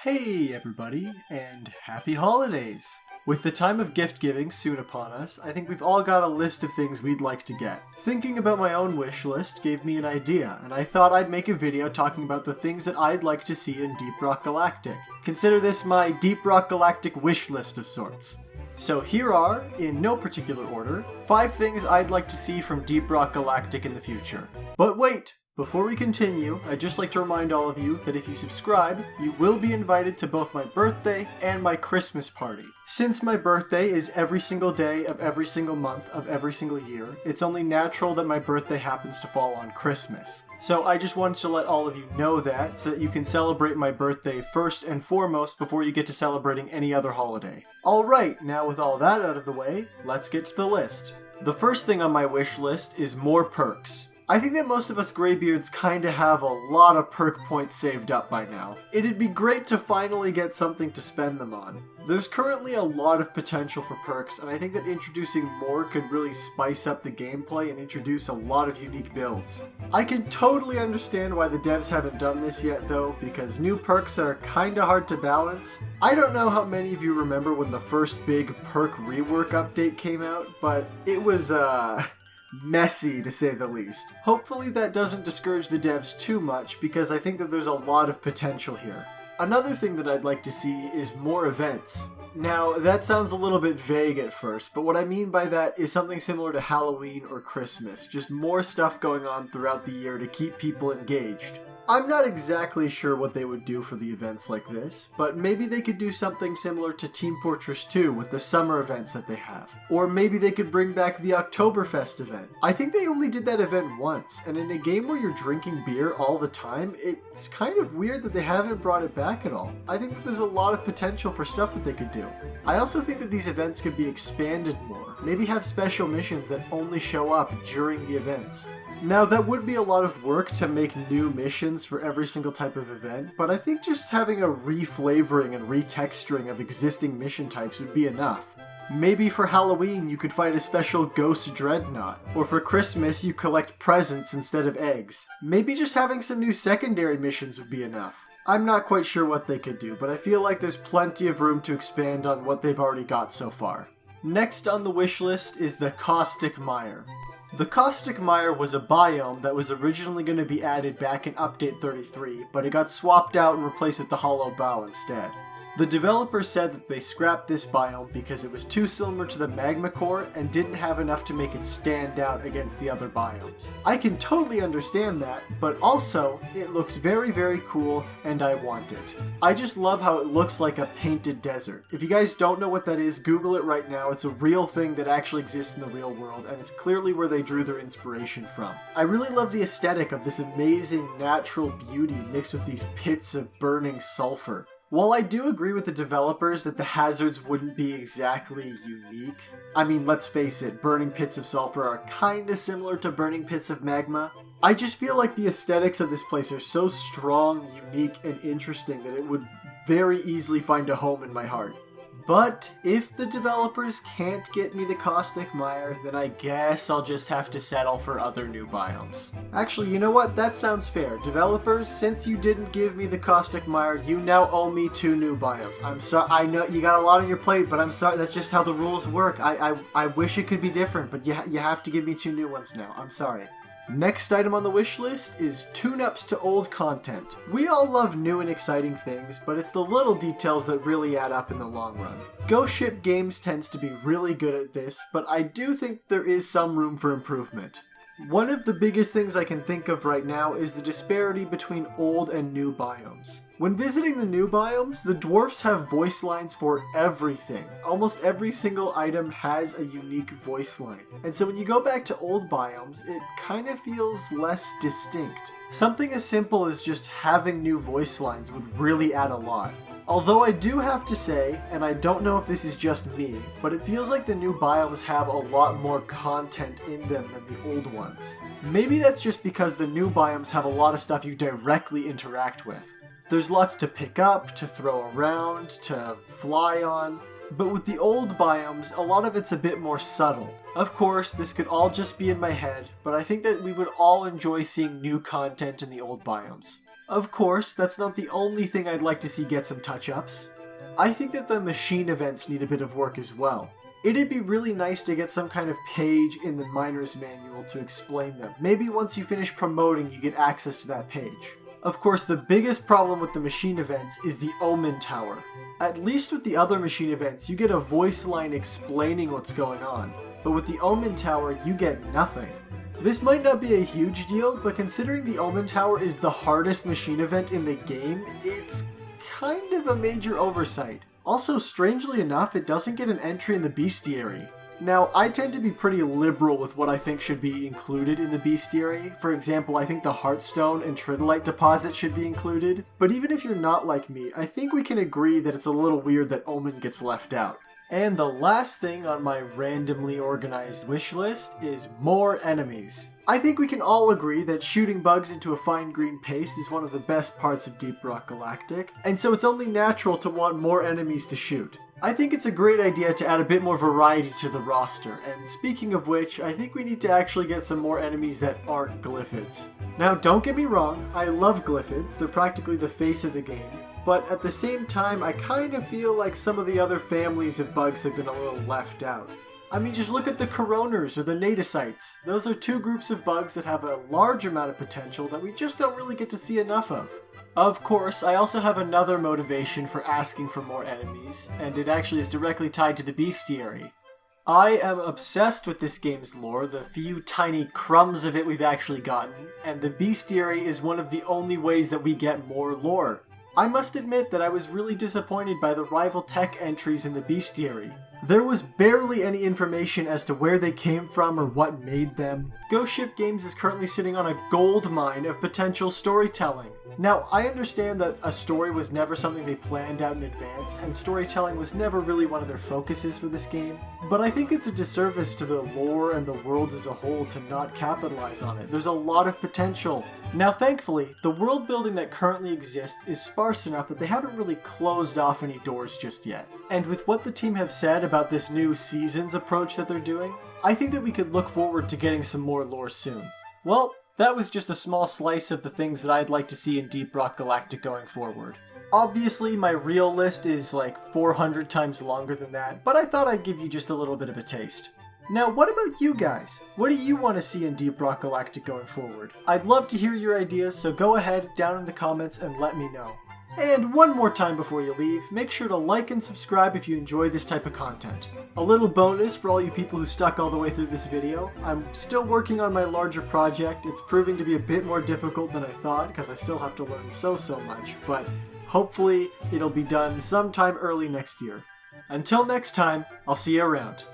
Hey everybody, and happy holidays! With the time of gift giving soon upon us, I think we've all got a list of things we'd like to get. Thinking about my own wish list gave me an idea, and I thought I'd make a video talking about the things that I'd like to see in Deep Rock Galactic. Consider this my Deep Rock Galactic wish list of sorts. So here are, in no particular order, 5 things I'd like to see from Deep Rock Galactic in the future. But wait! Before we continue, I'd just like to remind all of you that if you subscribe, you will be invited to both my birthday and my Christmas party. Since my birthday is every single day of every single month of every single year, it's only natural that my birthday happens to fall on Christmas. So I just wanted to let all of you know that, so that you can celebrate my birthday first and foremost before you get to celebrating any other holiday. Alright, now with all that out of the way, let's get to the list. The first thing on my wish list is more perks. I think that most of us graybeards kinda have a lot of perk points saved up by now. It'd be great to finally get something to spend them on. There's currently a lot of potential for perks, and I think that introducing more could really spice up the gameplay and introduce a lot of unique builds. I can totally understand why the devs haven't done this yet though, because new perks are kinda hard to balance. I don't know how many of you remember when the first big perk rework update came out, but it was messy to say the least. Hopefully that doesn't discourage the devs too much, because I think that there's a lot of potential here. Another thing that I'd like to see is more events. Now, that sounds a little bit vague at first, but what I mean by that is something similar to Halloween or Christmas, just more stuff going on throughout the year to keep people engaged. I'm not exactly sure what they would do for the events like this, but maybe they could do something similar to Team Fortress 2 with the summer events that they have. Or maybe they could bring back the Oktoberfest event. I think they only did that event once, and in a game where you're drinking beer all the time, it's kind of weird that they haven't brought it back at all. I think that there's a lot of potential for stuff that they could do. I also think that these events could be expanded more. Maybe have special missions that only show up during the events. Now, that would be a lot of work to make new missions for every single type of event, but I think just having a reflavoring and retexturing of existing mission types would be enough. Maybe for Halloween you could fight a special ghost dreadnought, or for Christmas you collect presents instead of eggs. Maybe just having some new secondary missions would be enough. I'm not quite sure what they could do, but I feel like there's plenty of room to expand on what they've already got so far. Next on the wish list is the Caustic Mire. The Caustic Mire was a biome that was originally going to be added back in Update 33, but it got swapped out and replaced with the Hollow Bow instead. The developers said that they scrapped this biome because it was too similar to the magma core and didn't have enough to make it stand out against the other biomes. I can totally understand that, but also, it looks very, very cool and I want it. I just love how it looks like a painted desert. If you guys don't know what that is, Google it right now. It's a real thing that actually exists in the real world, and it's clearly where they drew their inspiration from. I really love the aesthetic of this amazing natural beauty mixed with these pits of burning sulfur. While I do agree with the developers that the hazards wouldn't be exactly unique, I mean, let's face it, burning pits of sulfur are kinda similar to burning pits of magma, I just feel like the aesthetics of this place are so strong, unique, and interesting that it would very easily find a home in my heart. But if the developers can't get me the Caustic Mire, then I guess I'll just have to settle for other new biomes. Actually, you know what? That sounds fair. Developers, since you didn't give me the Caustic Mire, you now owe me 2 new biomes. I'm sorry. I know you got a lot on your plate, but I'm sorry. That's just how the rules work. I wish it could be different, but you have to give me 2 new ones now. I'm sorry. Next item on the wish list is tune-ups to old content. We all love new and exciting things, but it's the little details that really add up in the long run. Ghost Ship Games tends to be really good at this, but I do think there is some room for improvement. One of the biggest things I can think of right now is the disparity between old and new biomes. When visiting the new biomes, the dwarfs have voice lines for everything. Almost every single item has a unique voice line. And so when you go back to old biomes, it kind of feels less distinct. Something as simple as just having new voice lines would really add a lot. Although I do have to say, and I don't know if this is just me, but it feels like the new biomes have a lot more content in them than the old ones. Maybe that's just because the new biomes have a lot of stuff you directly interact with. There's lots to pick up, to throw around, to fly on, but with the old biomes, a lot of it's a bit more subtle. Of course, this could all just be in my head, but I think that we would all enjoy seeing new content in the old biomes. Of course, that's not the only thing I'd like to see get some touch-ups. I think that the machine events need a bit of work as well. It'd be really nice to get some kind of page in the miner's manual to explain them. Maybe once you finish promoting, you get access to that page. Of course, the biggest problem with the machine events is the Omen Tower. At least with the other machine events, you get a voice line explaining what's going on. But with the Omen Tower, you get nothing. This might not be a huge deal, but considering the Omen Tower is the hardest machine event in the game, it's kind of a major oversight. Also, strangely enough, it doesn't get an entry in the bestiary. Now, I tend to be pretty liberal with what I think should be included in the bestiary. For example, I think the Heartstone and Tridolite deposit should be included. But even if you're not like me, I think we can agree that it's a little weird that Omen gets left out. And the last thing on my randomly organized wish list is more enemies. I think we can all agree that shooting bugs into a fine green paste is one of the best parts of Deep Rock Galactic, and so it's only natural to want more enemies to shoot. I think it's a great idea to add a bit more variety to the roster, and speaking of which, I think we need to actually get some more enemies that aren't Glyphids. Now, don't get me wrong, I love Glyphids, they're practically the face of the game, but at the same time, I kind of feel like some of the other families of bugs have been a little left out. I mean, just look at the Coroners or the Nadicites. Those are two groups of bugs that have a large amount of potential that we just don't really get to see enough of. Of course, I also have another motivation for asking for more enemies, and it actually is directly tied to the bestiary. I am obsessed with this game's lore, the few tiny crumbs of it we've actually gotten, and the bestiary is one of the only ways that we get more lore. I must admit that I was really disappointed by the rival tech entries in the bestiary. There was barely any information as to where they came from or what made them. Ghost Ship Games is currently sitting on a gold mine of potential storytelling. Now, I understand that a story was never something they planned out in advance, and storytelling was never really one of their focuses for this game, but I think it's a disservice to the lore and the world as a whole to not capitalize on it. There's a lot of potential. Now, thankfully, the world building that currently exists is sparse enough that they haven't really closed off any doors just yet. And with what the team have said about this new seasons approach that they're doing, I think that we could look forward to getting some more lore soon. Well, that was just a small slice of the things that I'd like to see in Deep Rock Galactic going forward. Obviously, my real list is like 400 times longer than that, but I thought I'd give you just a little bit of a taste. Now, what about you guys? What do you want to see in Deep Rock Galactic going forward? I'd love to hear your ideas, so go ahead down in the comments and let me know. And one more time before you leave, make sure to like and subscribe if you enjoy this type of content. A little bonus for all you people who stuck all the way through this video, I'm still working on my larger project. It's proving to be a bit more difficult than I thought because I still have to learn so much, but hopefully it'll be done sometime early next year. Until next time, I'll see you around.